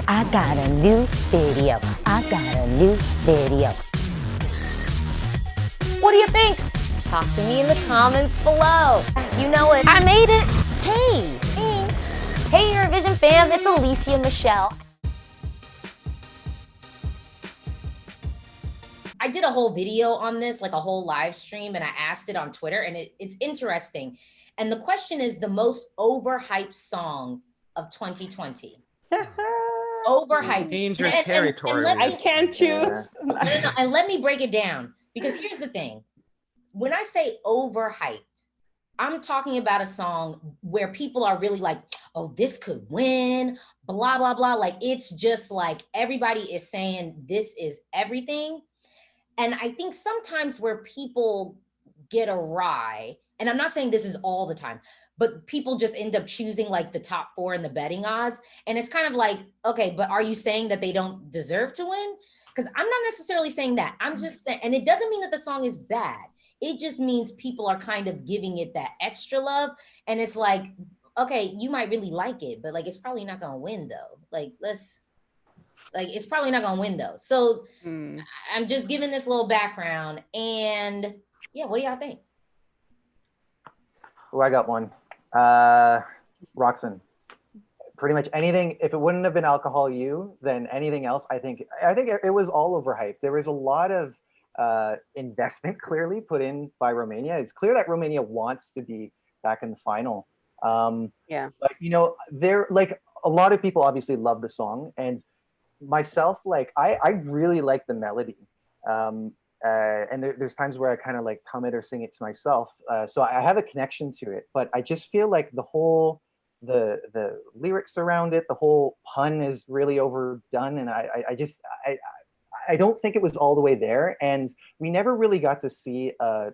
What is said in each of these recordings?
I got a new video. I got a new video. What do you think? Talk to me in the comments below. You know it. I made it. Hey, thanks. Hey Eurovision fam, it's Alesia Michelle. I did a whole video on this, like a whole live stream, and I asked it on Twitter, and it's interesting. And the question is the most overhyped song of 2020. Overhyped. Dangerous territory. I can't choose. And let me break it down, because here's the thing. When I say overhyped, I'm talking about a song where people are really like, oh, this could win, blah, blah, blah. Like, it's just like everybody is saying this is everything. And I think sometimes where people get awry, and I'm not saying this is all the time, but people just end up choosing like the top 4 in the betting odds. And it's kind of like, okay, but are you saying that they don't deserve to win? Because I'm not necessarily saying that. I'm just saying, and it doesn't mean that the song is bad. It just means people are kind of giving it that extra love. And it's like, okay, you might really like it, but like, it's probably not gonna win though. It's probably not gonna win though. So I'm just giving this little background, and yeah, what do y'all think? Oh, I got one. Roxanne. Pretty much anything, if it wouldn't have been Alcohol You, then anything else, I think it was all overhyped. There was a lot of investment clearly put in by Romania. It's clear that Romania wants to be back in the final. Yeah. But you know, they're like, a lot of people obviously love the song, and myself, like I really like the melody. And there's times where I kind of like hum it or sing it to myself. So I have a connection to it, but I just feel like the lyrics around it, the whole pun is really overdone. And I don't think it was all the way there. And we never really got to see a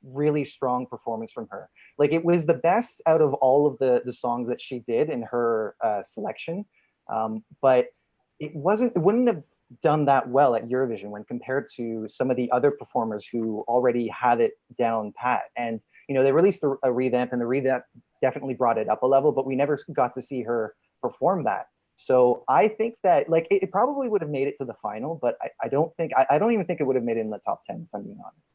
really strong performance from her. Like, it was the best out of all of the songs that she did in her selection. But it wouldn't have done that well at Eurovision when compared to some of the other performers who already had it down pat. And, you know, they released a revamp, and the revamp definitely brought it up a level, but we never got to see her perform that. So I think that, like, it probably would have made it to the final, but I don't even think it would have made it in the top 10, if I'm being honest.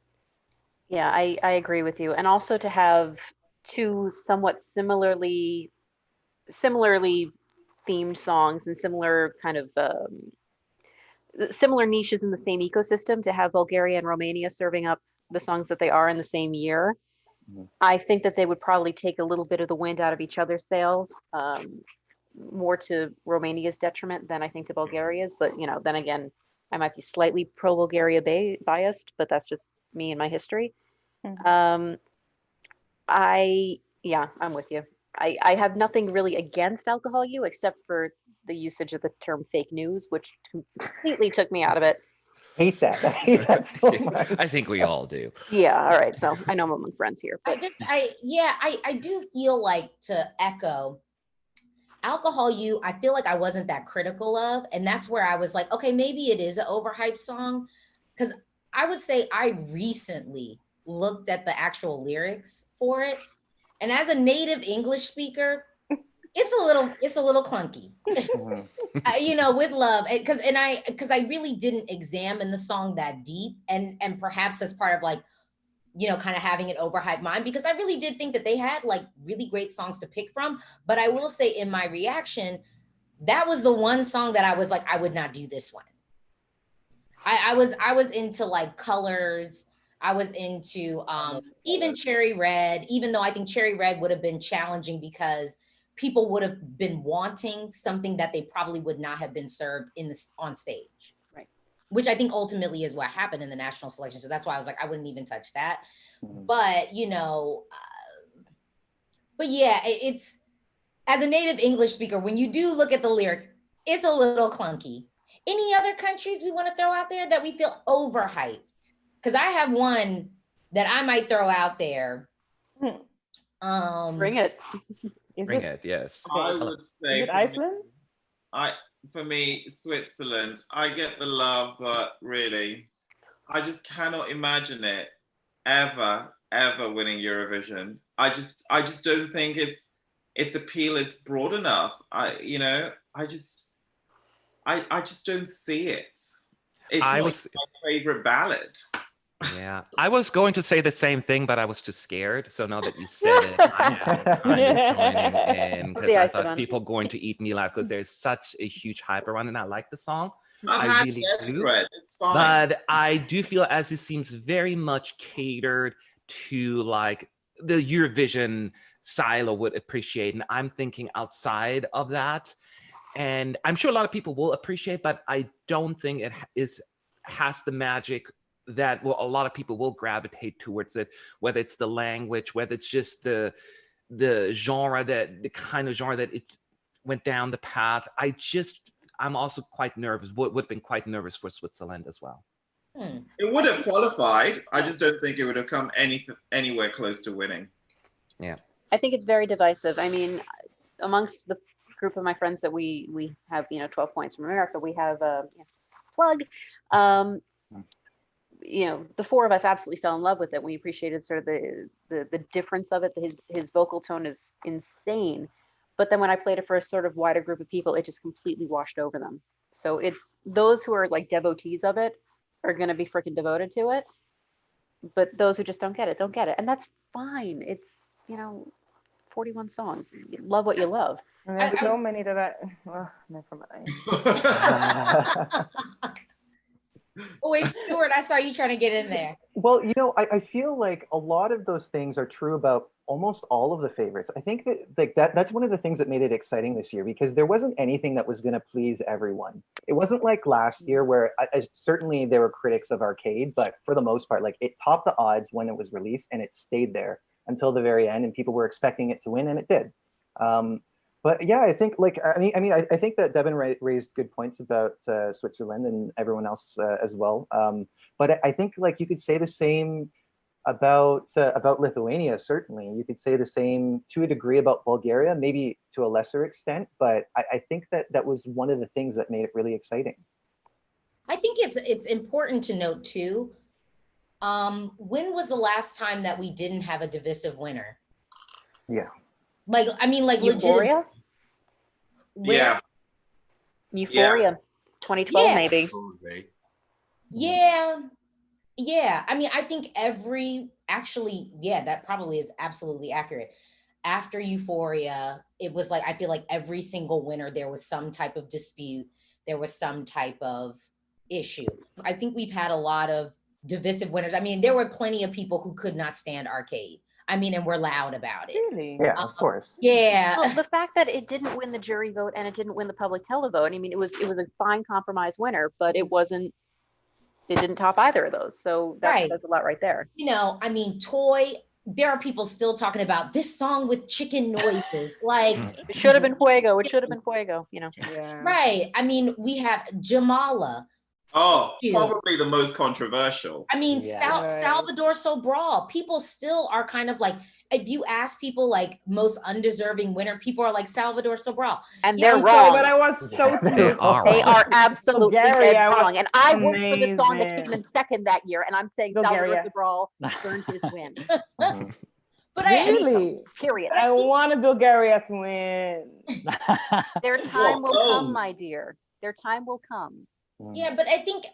Yeah, I agree with you. And also to have two somewhat similarly themed songs and similar kind of similar niches in the same ecosystem, to have Bulgaria and Romania serving up the songs that they are in the same year. I think that they would probably take a little bit of the wind out of each other's sails, more to Romania's detriment than I think to Bulgaria's. But, you know, then again, I might be slightly pro Bulgaria biased, but that's just me and my history. I'm with you. I have nothing really against Alcohol You, except for the usage of the term fake news, which completely took me out of it. I hate that so much. I think we all do. Yeah, all right. So I know I'm among friends here. But I do feel like, to echo, Alcohol You, I feel like I wasn't that critical of, and that's where I was like, okay, maybe it is an overhyped song, because I would say I recently looked at the actual lyrics for it, and as a native English speaker, it's a little clunky. You know, with love, because I really didn't examine the song that deep, and perhaps that's part of, like, you know, kind of having an overhyped mind, because I really did think that they had like really great songs to pick from. But I will say, in my reaction, that was the one song that I was like, I would not do this one. I was into like Colors. I was into even Cherry Red, even though I think Cherry Red would have been challenging because people would have been wanting something that they probably would not have been served on stage. Right. Which I think ultimately is what happened in the national selection. So that's why I was like, I wouldn't even touch that. But, you know, but yeah, it's, as a native English speaker, when you do look at the lyrics, it's a little clunky. Any other countries we want to throw out there that we feel overhyped? Because I have one that I might throw out there. Bring it. Bring it, yes. I would say, is it Iceland? For me, Switzerland. I get the love, but really, I just cannot imagine it ever winning Eurovision. I just don't think its appeal is broad enough. I just don't see it. It's I not was- my favorite ballad. Yeah, I was going to say the same thing, but I was too scared. So now that you said it, I am kind of joining in because The I ice thought on. people going to eat me alive because there's such a huge hype around, and I like the song. I've I had really every do. bread. It's fine. But I do feel as it seems very much catered to like the Eurovision silo would appreciate, and I'm thinking outside of that. And I'm sure a lot of people will appreciate, but I don't think it has the magic that a lot of people will gravitate towards it, whether it's the language, whether it's just the genre, that the kind of genre that it went down the path. I'm also quite nervous, would have been quite nervous for Switzerland as well. It would have qualified. I just don't think it would have come anywhere close to winning. Yeah. I think it's very divisive. I mean, amongst the group of my friends that we have, 12 points from America, we have a plug. The four of us absolutely fell in love with it. We appreciated sort of the difference of it. His vocal tone is insane. But then when I played it for a sort of wider group of people, it just completely washed over them. So it's those who are like devotees of it are going to be freaking devoted to it. But those who just don't get it, don't get it. And that's fine. It's, 41 songs. You love what you love. And there's so many that never mind. Oh, wait, Stuart, I saw you trying to get in there. Well, I feel like a lot of those things are true about almost all of the favorites. I think that's one of the things that made it exciting this year, because there wasn't anything that was going to please everyone. It wasn't like last year where certainly there were critics of Arcade, but for the most part, like it topped the odds when it was released, and it stayed there until the very end, and people were expecting it to win, and it did. But yeah, I think I think that Deban raised good points about Switzerland and everyone else as well. But I think like you could say the same about Lithuania. Certainly, you could say the same to a degree about Bulgaria, maybe to a lesser extent. But I think that was one of the things that made it really exciting. I think it's important to note too. When was the last time that we didn't have a divisive winner? Yeah. Euphoria? Yeah. Euphoria, 2012 maybe. Yeah. I mean, I think that probably is absolutely accurate. After Euphoria, it was like, I feel like every single winner, there was some type of dispute. There was some type of issue. I think we've had a lot of divisive winners. I mean, there were plenty of people who could not stand Arcade. I mean, and we're loud about it. Really? Yeah, of course. Yeah. Well, the fact that it didn't win the jury vote and it didn't win the public televote, I mean, it was a fine compromise winner, but it didn't top either of those. So that says a lot right there. I mean, Toy, there are people still talking about this song with chicken noises. Like it should have been Fuego. It should have been Fuego, Yeah. Right. I mean, we have Jamala. Oh, probably the most controversial. I mean, Right. Salvador Sobral. People still are kind of like, if you ask people like most undeserving winner, people are like Salvador Sobral. And they're I'm wrong. sorry, but I was so They are They are absolutely Bulgaria dead was wrong. And I worked for the song that amazing. came in second that year, and I'm saying Bulgaria. Salvador Sobral earned his win. But Really? Period. I want Bulgaria to win. Their time will Whoa. come, my dear. Their time will come. yeah, but I think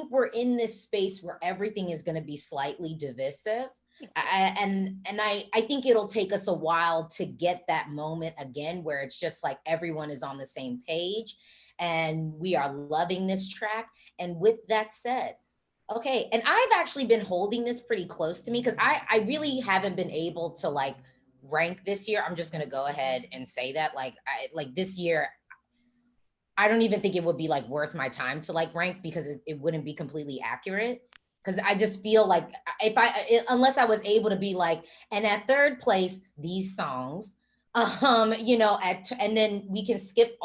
we're in this space where everything is going to be slightly divisive. I think it'll take us a while to get that moment again where it's just like everyone is on the same page and we are loving this track. And with that said, okay, and I've actually been holding this pretty close to me because I really haven't been able to like rank this year. I'm just gonna go ahead and say that like this year, I don't even think it would be like worth my time to like rank because it wouldn't be completely accurate. Because I just feel like unless I was able to be like, and at third place, these songs, and then we can skip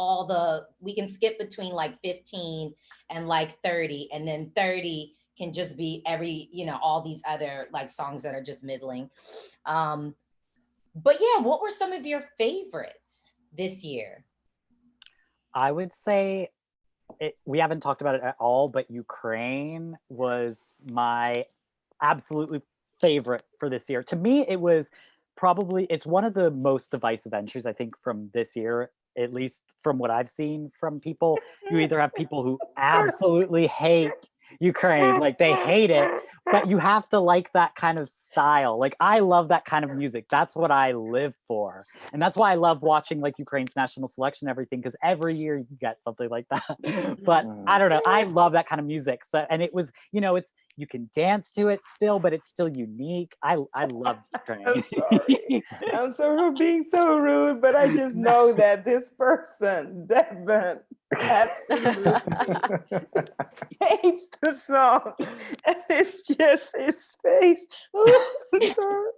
between like 15 and like 30, and then 30 can just be all these other like songs that are just middling. But yeah, what were some of your favorites this year? I would say we haven't talked about it at all, but Ukraine was my absolutely favorite for this year. To me, it's one of the most divisive entries, I think, from this year. at least from what I've seen from people, you either have people who absolutely hate Ukraine, like they hate it, but you have to like that kind of style. Like I love that kind of music. That's what I live for. And that's why I love watching like Ukraine's national selection and everything, because every year you get something like that. But I don't know, I love that kind of music. So, and it was, you know, it's, you can dance to it still, but it's still unique. I love Ukraine. I'm sorry. I'm sorry for being so rude, but I just know that this person, Deban, absolutely hates the song. And it's just his face. I'm sorry.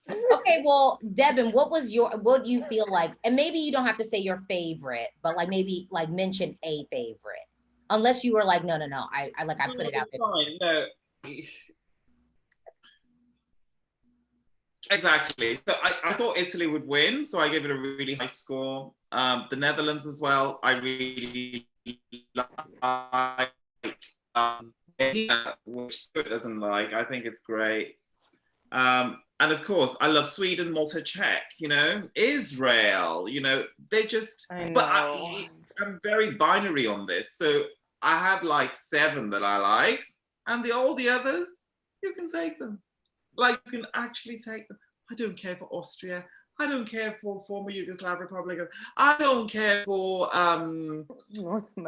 Okay, well, Deban, what do you feel like? And maybe you don't have to say your favorite, but like maybe like mention a favorite. Unless you were like, no, I put it out there. Fine. No. Exactly. So I thought Italy would win, so I gave it a really high score. The Netherlands as well, I really like. Which Stuart doesn't like. I think it's great. And of course, I love Sweden, Malta, Czech, you know, Israel, you know, they just, I'm very binary on this. So I have like 7 that I like, and all the others, you can take them. Like, you can actually take them. I don't care for Austria. I don't care for former Yugoslav Republic. I don't care for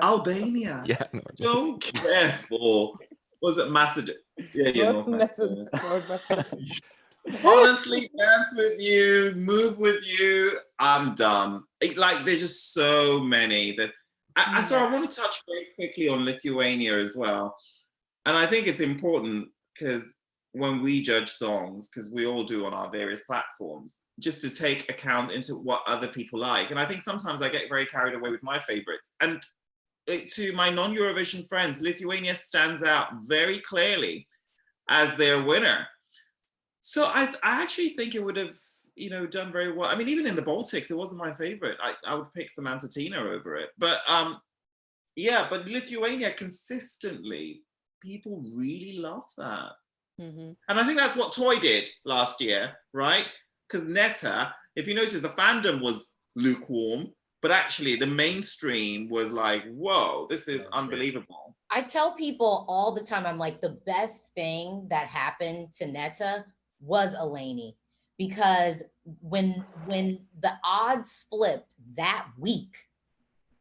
Albania. Yeah. Don't care for, was it Macedonia? Yeah, North Macedonia. Honestly, dance with you, move with you, I'm done. Like, there's just so many that, so I want to touch very quickly on Lithuania as well. And I think it's important because when we judge songs, because we all do on our various platforms, just to take account into what other people like. And I think sometimes I get very carried away with my favorites. And to my non-Eurovision friends, Lithuania stands out very clearly as their winner. So I actually think it would have, you know, done very well. I mean, even in the Baltics, it wasn't my favorite. I would pick Samantha Tina over it. But yeah, but Lithuania consistently, people really love that. And I think that's what Toy did last year, right? Because Netta, if you notice, the fandom was lukewarm, but actually the mainstream was like, whoa, this is unbelievable. I tell people all the time, I'm like, the best thing that happened to Netta was Eleni, because when the odds flipped that week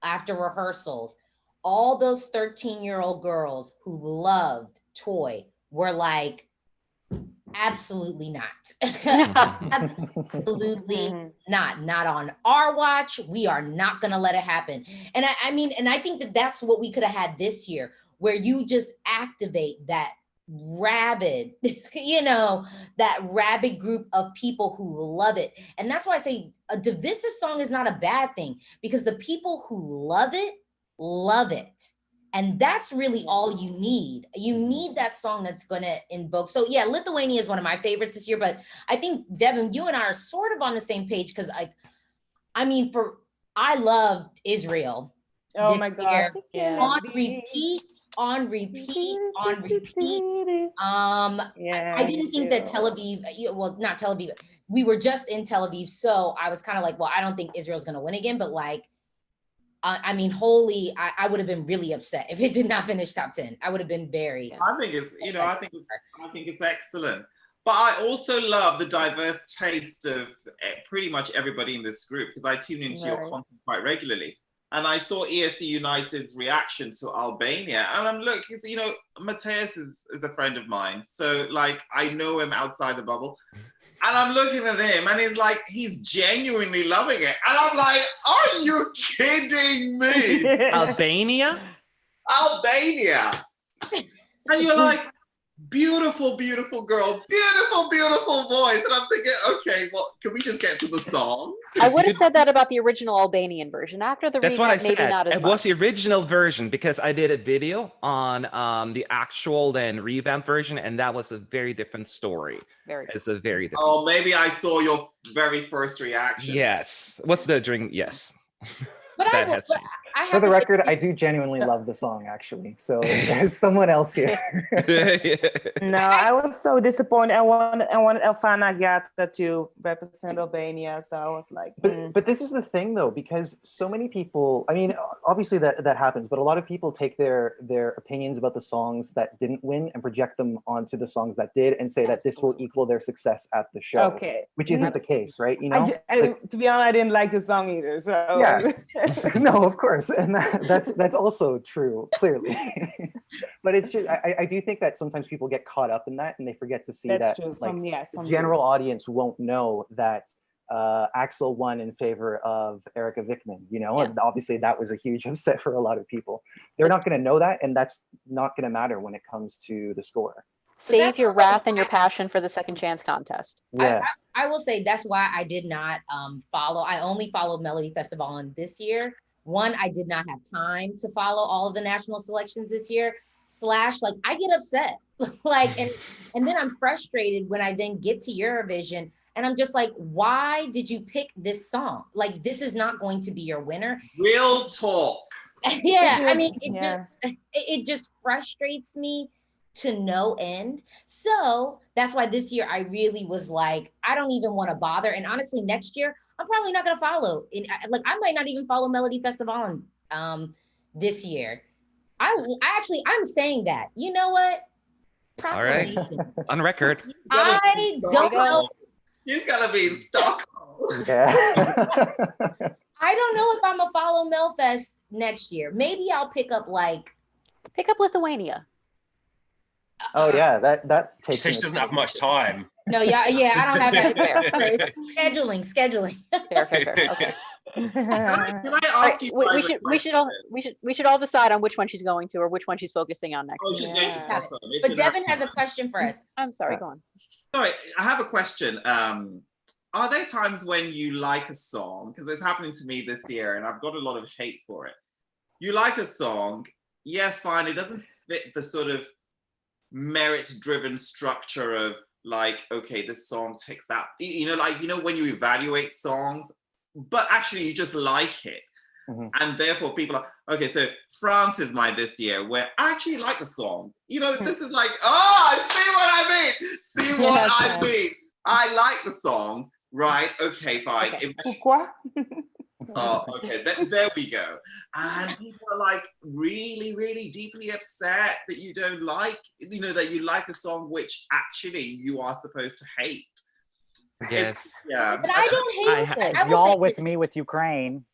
after rehearsals, all those 13-year-old girls who loved Toy were like, absolutely not. Absolutely not on our watch. We are not going to let it happen. And I mean, and I think that that's what we could have had this year, where you just activate that rabid, you know, that rabid group of people who love it. And that's why I say a divisive song is not a bad thing, because the people who love it, love it. And that's really all you need. You need that song that's going to invoke. So yeah, Lithuania is one of my favorites this year, but I think, Deban, you and I are sort of on the same page, because I mean, I loved Israel. Oh my God. On repeat. I didn't think that Tel Aviv, well, not Tel Aviv, we were just in Tel Aviv. So I was kind of like, well, I don't think Israel's going to win again, but like, I mean, I would have been really upset if it did not finish top 10. I would have been very. I think it's, you know, I think it's excellent. But I also love the diverse taste of pretty much everybody in this group, because I tune into your content quite regularly. And I saw ESC United's reaction to Albania. And I'm you know, Mateus is a friend of mine. So like, I know him outside the bubble. And I'm looking at him and he's genuinely loving it. And I'm like, are you kidding me? Albania? Albania. And you're like, beautiful, beautiful girl, beautiful, beautiful voice. And I'm thinking, okay, well, can we just get to the song? I would have said that about the original Albanian version. After the That's what I remake, maybe said. not as It much. was the original version, because I did a video on the actual then revamped version, and that was a very different story. It's a very different. Oh, maybe I saw your very first reaction. Yes. What's the drink? Yes. But For the record, I do genuinely love the song, actually. So there's someone else here. No, I was so disappointed. I wanted Elfana Gata to represent Albania, so I was like, But this is the thing, though, because so many people, I mean, obviously that happens, but a lot of people take their opinions about the songs that didn't win and project them onto the songs that did and say that this will equal their success at the show. Okay. Which isn't the case, right? You know? To be honest, I didn't like the song either. So yeah. No, of course. And that's also true, clearly. But it's just, I do think that sometimes people get caught up in that and they forget to see that true. The general audience won't know that Axel won in favor of Erica Vickman, you know, and obviously that was a huge upset for a lot of people. They're not going to know that, and that's not going to matter when it comes to the score. Save your wrath and your passion for the second chance contest. Yeah. I will say that's why I did not follow. I only followed Melody Festival on this year. One, I did not have time to follow all of the national selections this year. / like I get upset, like, and then I'm frustrated when I then get to Eurovision and I'm just like, why did you pick this song? Like, this is not going to be your winner. Real talk. Yeah, I mean, it just frustrates me to no end. So that's why this year I really was like, I don't even want to bother. And honestly, next year I'm probably not going to follow. Like, I might not even follow Melody Festival this year. I'm saying that. You know what? All right, on record. I don't know. He's gonna be in Stockholm. Yeah. I don't know if I'm gonna follow Melfest next year. Maybe I'll pick up Lithuania. Oh yeah, that takes. She doesn't have much time. No, yeah, I don't have that. Scheduling. Fair. Okay. Can I ask you? We should all decide on which one she's going to or which one she's focusing on next. Oh, she's going to Stockholm. But Deban has a question for us. I'm sorry, go on. Sorry, I have a question. Are there times when you like a song? Because it's happening to me this year and I've got a lot of hate for it. You like a song, yeah, fine. It doesn't fit the sort of merit-driven structure of like, okay, this song ticks that. You know, when you evaluate songs, but actually you just like it. Mm-hmm. And therefore people are, okay, so France is my this year where I actually like the song. You know, this is like, see what I mean? I like the song, right? Okay, fine. Okay. Oh, okay, there we go. And people are like really, really deeply upset that you don't like, you know, that you like a song which actually you are supposed to hate. Yes. Yeah. But I don't hate it. Y'all with me with Ukraine.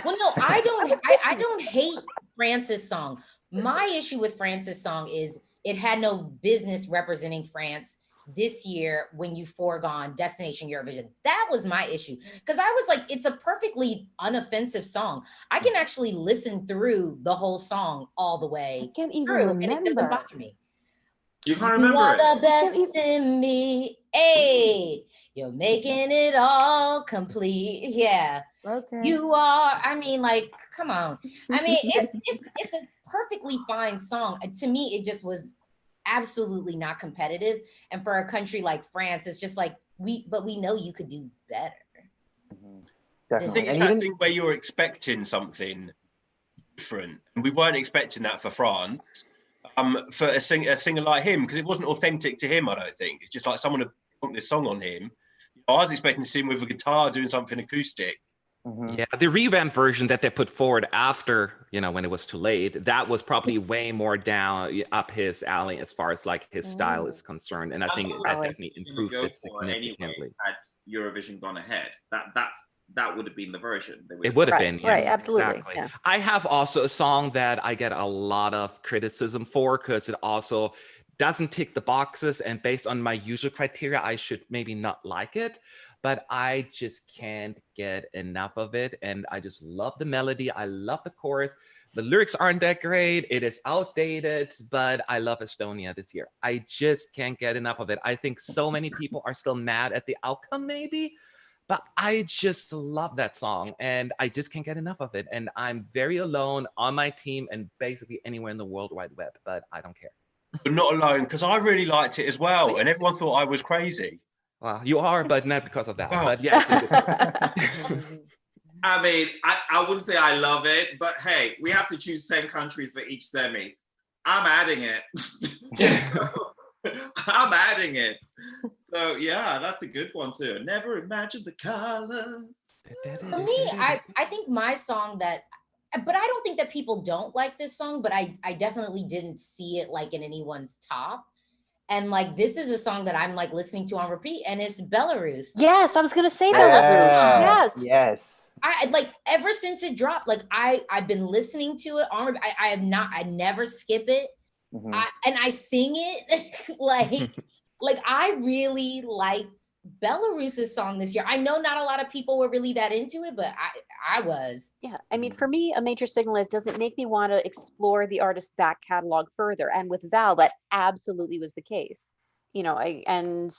Well, no, I don't hate France's song. My issue with France's song is it had no business representing France this year when you foregone Destination Eurovision. That was my issue. Because I was like, it's a perfectly unoffensive song. I can actually listen through the whole song all the way. I can't even through, remember. and it doesn't bother me. You can't remember You are it. the best in me. Hey, you're making it all complete. Yeah. Okay. You are, I mean, like, come on. I mean, it's a perfectly fine song. To me, it just was absolutely not competitive. And for a country like France, it's just like, we know you could do better. Definitely. I think it's that thing where you're expecting something different. And we weren't expecting that for France. For a singer like him, because it wasn't authentic to him, I don't think. It's just like someone had put this song on him. I was expecting to see him with a guitar doing something acoustic. Yeah, the revamped version that they put forward after, you know, when it was too late, that was probably way more down up his alley as far as like his style is concerned. And I think that definitely improved it significantly. Anyway, had Eurovision gone ahead, that would have been the version. It would have been, yes, right, absolutely. Exactly. Yeah. I have also a song that I get a lot of criticism for because it also doesn't tick the boxes, and based on my user criteria, I should maybe not like it, but I just can't get enough of it. And I just love the melody. I love the chorus. The lyrics aren't that great. It is outdated, but I love Estonia this year. I just can't get enough of it. I think so many people are still mad at the outcome maybe, but I just love that song and I just can't get enough of it. And I'm very alone on my team and basically anywhere in the World Wide Web, but I don't care. But not alone, because I really liked it as well. And everyone thought I was crazy. Well, you are, but not because of that. Oh. But yeah, it's a good song. I mean, I wouldn't say I love it, but hey, we have to choose 10 countries for each semi. I'm adding it. I'm adding it. So yeah, that's a good one too. Never imagined the colors. For me, I think my song that, but I don't think that people don't like this song, but I definitely didn't see it like in anyone's top. And like, this is a song that I'm like listening to on repeat, and it's Belarus. Yes, I was gonna say I love Belarus. this song. Yes. Yes. I like, ever since it dropped, like I've been listening to it on. I never skip it. Mhm. And I sing it like I really liked Belarus's song this year. I know not a lot of people were really that into it, but I was. Yeah, I mean, for me, a major signal is, does it make me want to explore the artist's back catalog further? And with Val, that absolutely was the case. You know, and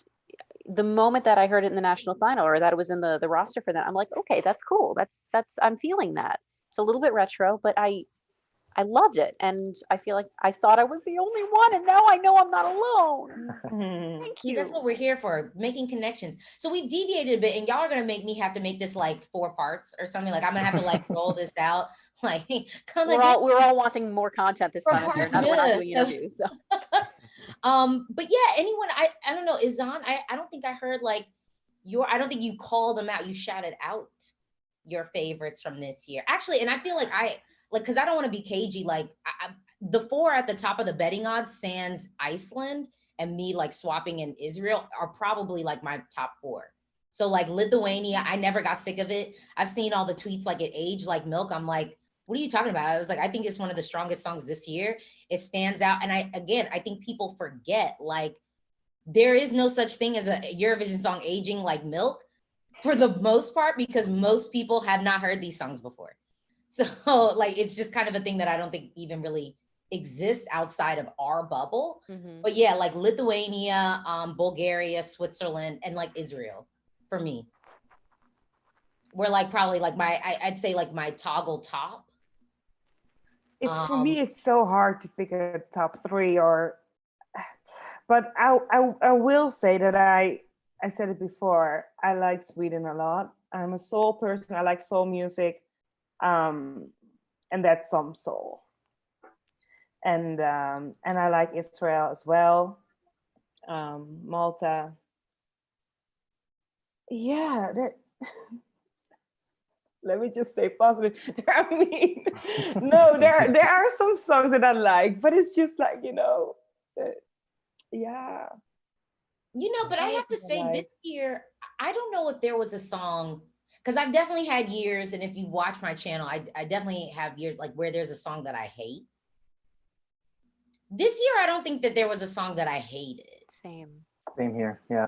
the moment that I heard it in the national final, or that it was in the roster for that, I'm like, okay, that's cool. That's I'm feeling that. It's a little bit retro, but I loved it, and I feel like I thought I was the only one, and now I know I'm not alone. Thank See, you. that's what we're here for, making connections. So we've deviated a bit, and y'all are gonna make me have to make this like 4 parts or something. Like I'm gonna have to like roll this out. Like, come We're all wanting more content this For time. part We're not good, doing so- interviews. So. but yeah, anyone, I don't know, Isanne, I don't think I heard like I don't think you called them out. You shouted out your favorites from this year. Actually, and I feel like because I don't want to be cagey, like the 4 at the top of the betting odds, sans Iceland, and me like swapping in Israel, are probably like my top 4. So like Lithuania, I never got sick of it. I've seen all the tweets like it aged like milk. I'm like, what are you talking about? I was like, I think it's one of the strongest songs this year. It stands out. And I think people forget, like, there is no such thing as a Eurovision song aging like milk for the most part, because most people have not heard these songs before. So like, it's just kind of a thing that I don't think even really exists outside of our bubble. Mhm. But yeah, like Lithuania, Bulgaria, Switzerland, and like Israel for me. We're like probably like I'd say like my toggle top. It's for me, it's so hard to pick a top 3 but I will say that I said it before, I like Sweden a lot. I'm a soul person. I like soul music. And that's some soul. And I like Israel as well. Malta. Yeah, let me just stay positive. I mean, no, there are some songs that I like, but it's just like, yeah. But I have to say this year, I don't know if there was a song, because I've definitely had years, and if you watch my channel, I definitely have years like where there's a song that I hate. This year, I don't think that there was a song that I hated. Same here. Yeah.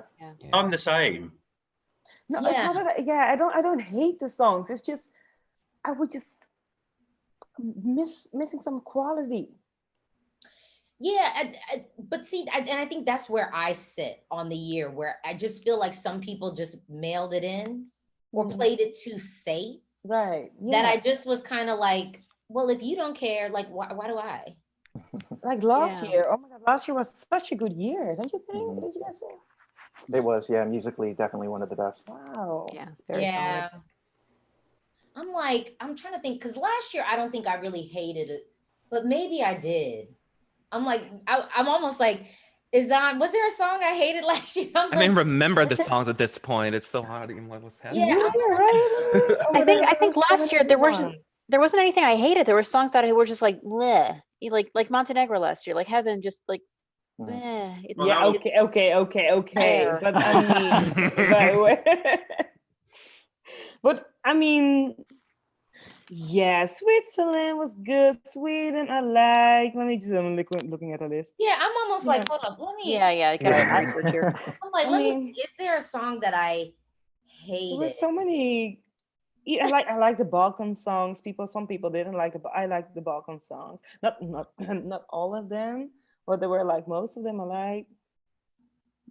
I'm the same. No, it's not that. I don't hate the songs. It's just I would just missing some quality. Yeah, but see, and I think that's where I sit on the year, where I just feel like some people just mailed it in or played it too safe. Right. That I just was kind of like, well, if you don't care, like, why do I? Like last year. Oh my God, last year was such a good year, don't you think? What did you guys say? It was, yeah, musically definitely one of the best. Wow. Yeah, very solid. I'm trying to think, because last year I don't think I really hated it, but maybe I did. I'm like, I'm almost like, was there a song I hated last year? I mean, remember the songs at this point. It's so hard. What's happening? Yeah, right. I think last year there wasn't anything I hated. There were songs that were just like, bleh. Like Montenegro last year, like Heaven, just like, eh. Okay. But but I mean, yeah, Switzerland was good. Sweden, I like. Let me just, I'm looking at the list. Yeah, I'm almost like, hold up, let me. Yeah, kind of research here. I'm like, let me. Is there a song that I hated? There were so many. I like the Balkan songs. Some people didn't like I like the Balkan songs. Not all of them, but there were like most of them I like.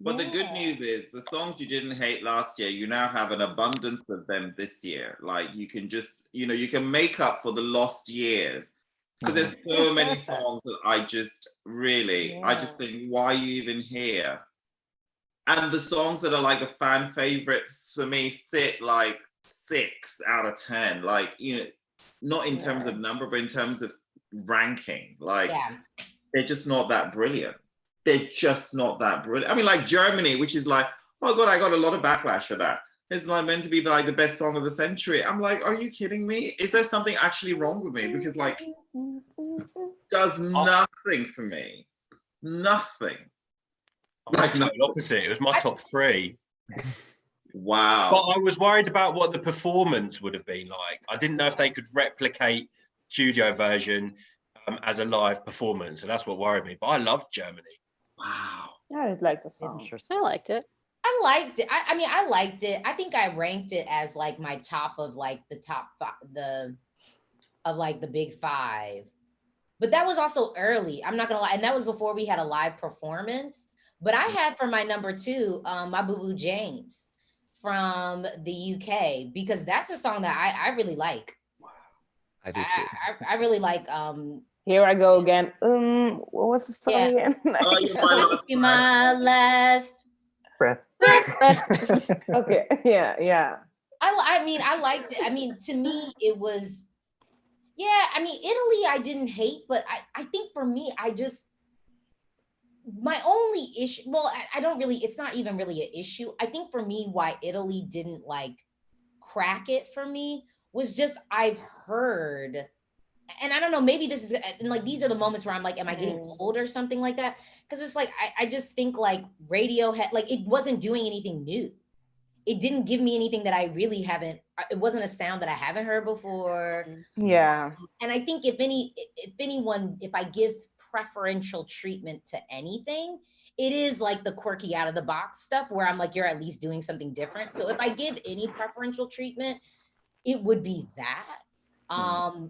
But the good news is the songs you didn't hate last year, you now have an abundance of them this year. Like you can just, you can make up for the lost years. Because there's so many songs that I just think, why are you even here? And the songs that are like the fan favorites for me sit like 6 out of 10. Like, you know, not in terms of number, but in terms of ranking. Like, they're just not that brilliant. They're just not that brilliant. I mean, like Germany, which is like, oh God, I got a lot of backlash for that. It's like meant to be like the best song of the century. I'm like, are you kidding me? Is there something actually wrong with me? Because like, does nothing for me. Nothing. Like the opposite. It was my top 3. Wow. But I was worried about what the performance would have been like. I didn't know if they could replicate studio version as a live performance. And that's what worried me. But I loved Germany. Wow. I did like the song. I liked it. I liked it. I mean, I liked it. I think I ranked it as like my top of like the top 5, the big 5. But that was also early. I'm not gonna lie, and that was before we had a live performance. But I had for my number 2, my Boo Boo James from the UK, because that's a song that I really like. I do too. I really like. Here I go again. What was the song again? My last breath. Okay. Yeah. I mean, I liked it. I mean, to me, it was. Yeah, I mean, Italy, I didn't hate, but I think for me, my only issue, well, I don't really, it's not even really an issue. I think for me, why Italy didn't like crack it for me was just, I've heard, and I don't know, maybe this is, and like, these are the moments where I'm like, am I getting old or something like that? Because it's like, I just think like Radiohead, like it wasn't doing anything new. It didn't give me anything that I really haven't, it wasn't a sound that I haven't heard before. Yeah. And I think if anyone, if I give preferential treatment to anything, it is like the quirky out of the box stuff where I'm like, you're at least doing something different. So if I give any preferential treatment, it would be that.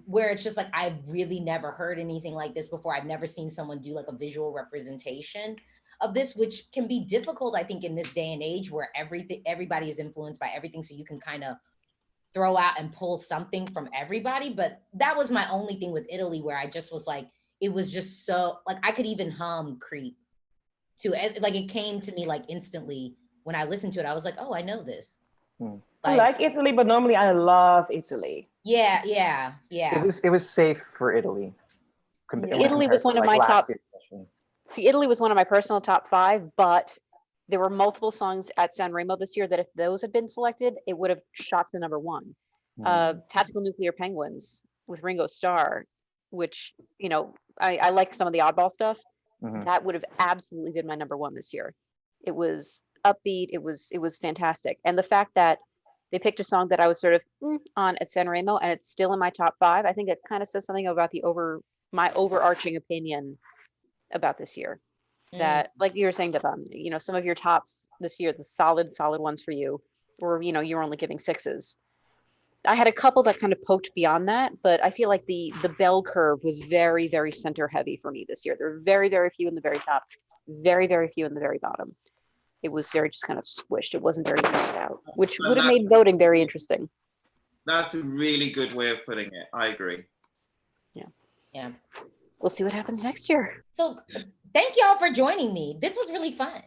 Where it's just like, I've really never heard anything like this before. I've never seen someone do like a visual representation of this, which can be difficult, I think, in this day and age where everybody is influenced by everything. So you can kind of throw out and pull something from everybody. But that was my only thing with Italy, where I just was like, it was just so, like, I could even hum Creep to it. Like, it came to me like instantly when I listened to it. I was like, oh, I know this. I like Italy, but normally I love Italy. Yeah. It was safe for Italy. Italy was one of my top. See, Italy was one of my personal top 5, but there were multiple songs at San Remo this year that if those had been selected, it would have shot to number 1. Tactical Nuclear Penguins with Ringo Starr, which, you know, I like some of the oddball stuff. That would have absolutely been my number 1 this year. It was upbeat. It was fantastic. And the fact that they picked a song that I was sort of on at San Remo and it's still in my top 5, I think it kind of says something about my overarching opinion about this year. That, like you were saying, Deban, you know, some of your tops this year, the solid ones for you, were, you know, you're only giving 6s. I had a couple that kind of poked beyond that, but I feel like the bell curve was very, very center heavy for me this year. There were very, very few in the very top, very, very few in the very bottom. It was very just kind of squished. It wasn't very evened out, which would have made voting very interesting. That's a really good way of putting it. I agree. Yeah. We'll see what happens next year. So thank y'all for joining me. This was really fun.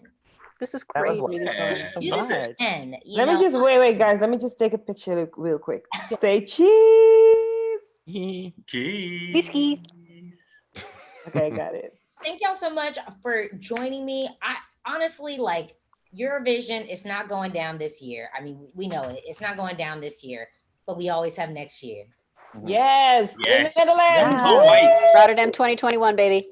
This is great. Do this again. Let me just wait, guys. Let me just take a picture real quick. Say cheese. Cheese. Okay, got it. Thank y'all so much for joining me. I honestly, like, Eurovision is not going down this year. I mean, we know it. It's not going down this year, but we always have next year. Yes. Yes. In the Netherlands. Can't wait. Rotterdam 2021, baby.